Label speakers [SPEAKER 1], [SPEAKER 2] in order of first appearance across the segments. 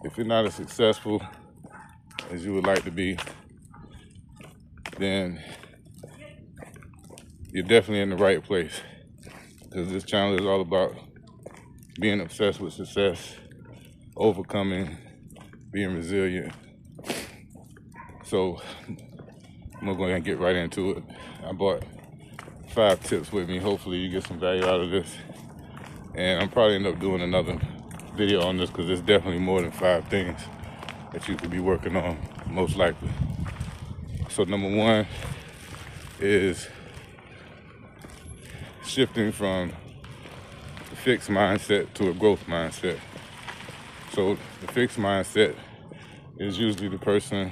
[SPEAKER 1] If you're not as successful as you would like to be, then you're definitely in the right place. Because this channel is all about being obsessed with success, overcoming, being resilient. So I'm gonna go ahead and get right into it. I brought 5 tips with me. Hopefully you get some value out of this. And I'm probably end up doing another video on this because there's definitely more than 5 things that you could be working on, most likely. So number 1 is shifting from a fixed mindset to a growth mindset. So the fixed mindset is usually the person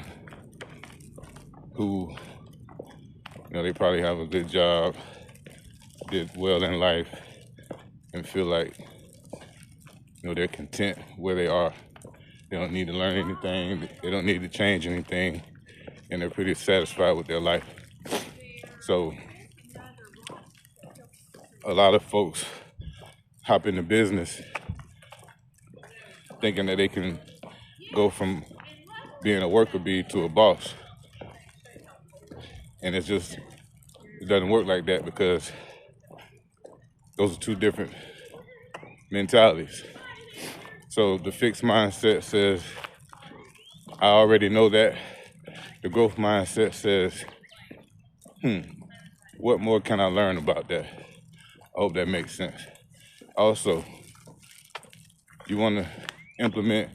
[SPEAKER 1] who, they probably have a good job, did well in life, and feel like, they're content where they are. They don't need to learn anything. They don't need to change anything, and they're pretty satisfied with their life. So a lot of folks hop into business thinking that they can go from being a worker bee to a boss. And it doesn't work like that because those are 2 different mentalities. So the fixed mindset says, I already know that. The growth mindset says, what more can I learn about that? I hope that makes sense. Also, you want to implement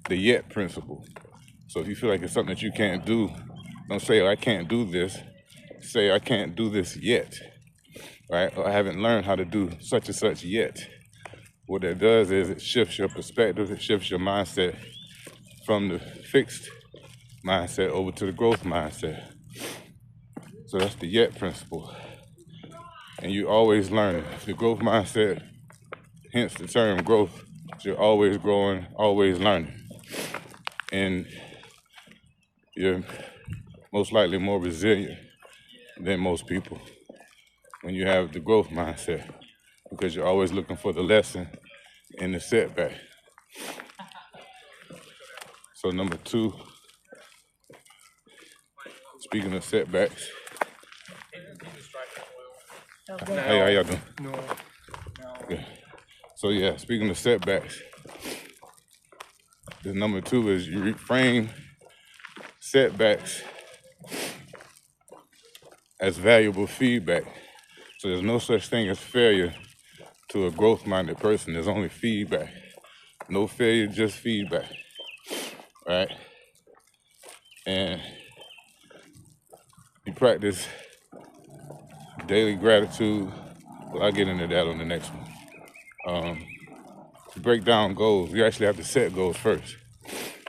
[SPEAKER 1] the yet principle. So if you feel like it's something that you can't do, don't say, I can't do this. Say, I can't do this yet, right? Or I haven't learned how to do such and such yet. What that does is it shifts your perspective, it shifts your mindset from the fixed mindset over to the growth mindset. So that's the yet principle. And you always learn. The growth mindset, hence the term growth, you're always growing, always learning. And you're most likely more resilient than most people when you have the growth mindset, because you're always looking for the lesson in the setback. So number 2, speaking of setbacks, hey, how y'all doing?
[SPEAKER 2] No.
[SPEAKER 1] Yeah. So yeah, speaking of setbacks, the number 2 is you reframe setbacks as valuable feedback. So there's no such thing as failure to a growth-minded person. There's only feedback. No failure, just feedback, right? And you practice daily gratitude. Well, I'll get into that on the next one. To break down goals, you actually have to set goals first.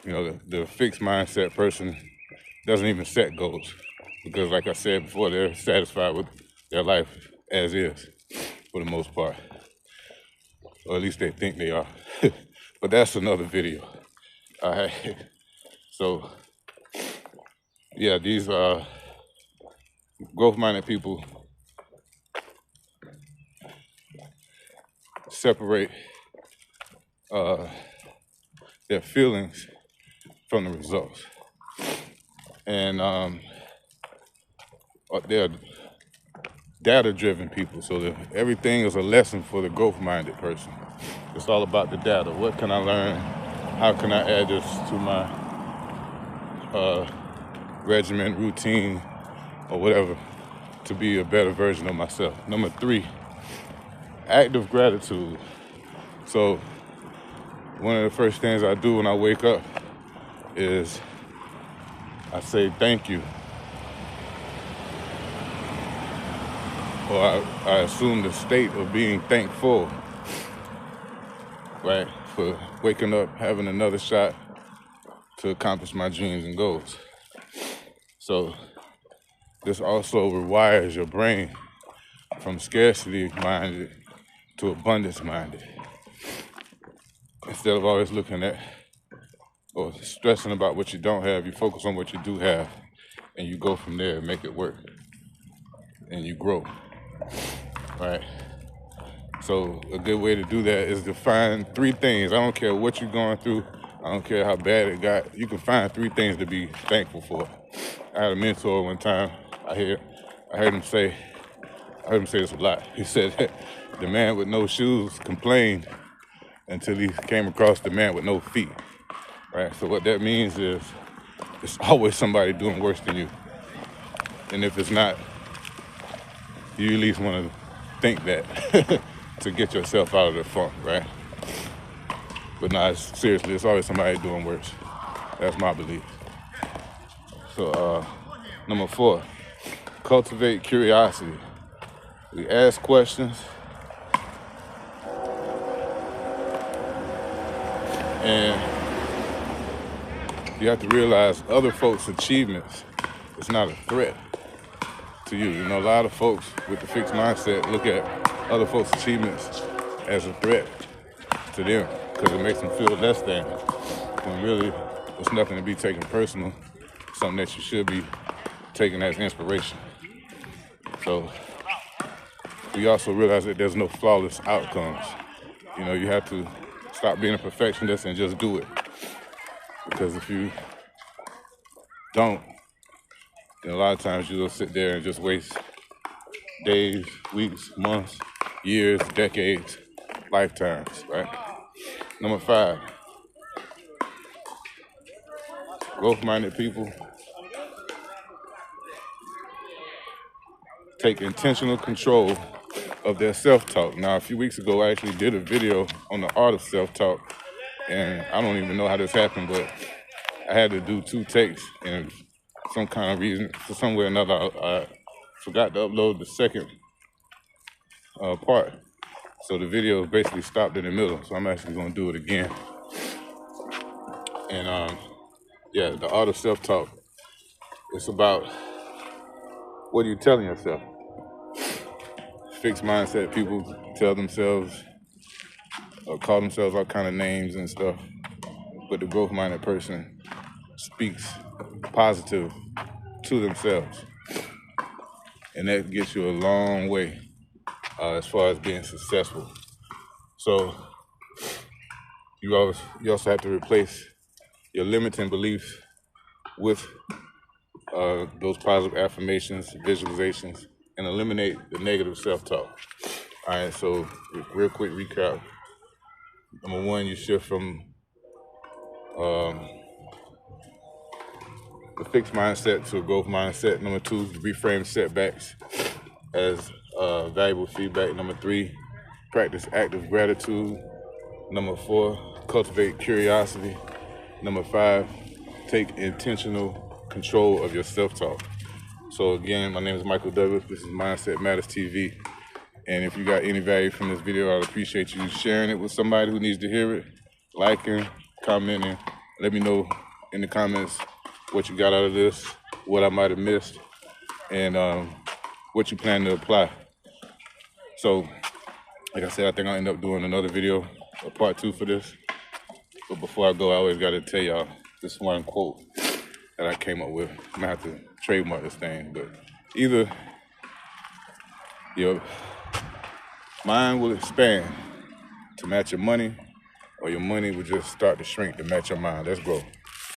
[SPEAKER 1] The fixed mindset person doesn't even set goals because, like I said before, they're satisfied with their life as is for the most part. Or at least they think they are. But that's another video. All right. So, yeah, these growth-minded people separate their feelings from the results. And they're data-driven people, so everything is a lesson for the growth-minded person. It's all about the data. What can I learn? How can I add this to my regimen, routine, or whatever to be a better version of myself? Number 3, active gratitude. So one of the first things I do when I wake up is I say thank you. Or I assume the state of being thankful, right? For waking up, having another shot to accomplish my dreams and goals. So this also rewires your brain from scarcity-minded to abundance-minded. Instead of always looking at or stressing about what you don't have, you focus on what you do have, and you go from there and make it work, and you grow, right? So a good way to do that is to find 3 things. I don't care what you're going through, I don't care how bad it got. You can find 3 things to be thankful for. I had a mentor one time. I heard him say this a lot. He said that the man with no shoes complained until he came across the man with no feet. Right? So what that means is it's always somebody doing worse than you. And if it's not, you at least want to think that to get yourself out of the funk, right? But nah, seriously, it's always somebody doing worse. That's my belief. So, number 4, cultivate curiosity. We ask questions and you have to realize other folks' achievements is not a threat to you. You know, a lot of folks with the fixed mindset look at other folks' achievements as a threat to them because it makes them feel less than, when really it's nothing to be taken personal, something that you should be taking as inspiration. So we also realize that there's no flawless outcomes. You know, you have to stop being a perfectionist and just do it. Because if you don't, then a lot of times you'll sit there and just waste days, weeks, months, years, decades, lifetimes, right? Number 5, growth-minded people take intentional control of their self-talk. Now, a few weeks ago, I actually did a video on the art of self-talk, and I don't even know how this happened, but I had to do 2 takes, and some kind of reason, for some way or another, I forgot to upload the second part. So the video basically stopped in the middle, so I'm actually gonna do it again. And yeah, the art of self-talk, it's about what are you telling yourself? Fixed mindset people tell themselves or call themselves all kind of names and stuff, but the growth-minded person speaks positive to themselves, and that gets you a long way as far as being successful. So you also have to replace your limiting beliefs with those positive affirmations, visualizations, and eliminate the negative self-talk. All right, so real quick recap. Number 1, you shift from the fixed mindset to a growth mindset. Number 2, reframe setbacks as valuable feedback. Number 3, practice active gratitude. Number 4, cultivate curiosity. Number 5, take intentional control of your self-talk. So again, my name is Michael Douglas. This is Mindset Matters TV. And if you got any value from this video, I'd appreciate you sharing it with somebody who needs to hear it, liking, commenting. Let me know in the comments what you got out of this, what I might have missed, and what you plan to apply. So, like I said, I think I'll end up doing another video, a part 2 for this. But before I go, I always got to tell y'all this one quote that I came up with. I'm going to have to trademark this thing, but either your mind will expand to match your money, or your money will just start to shrink to match your mind. Let's grow.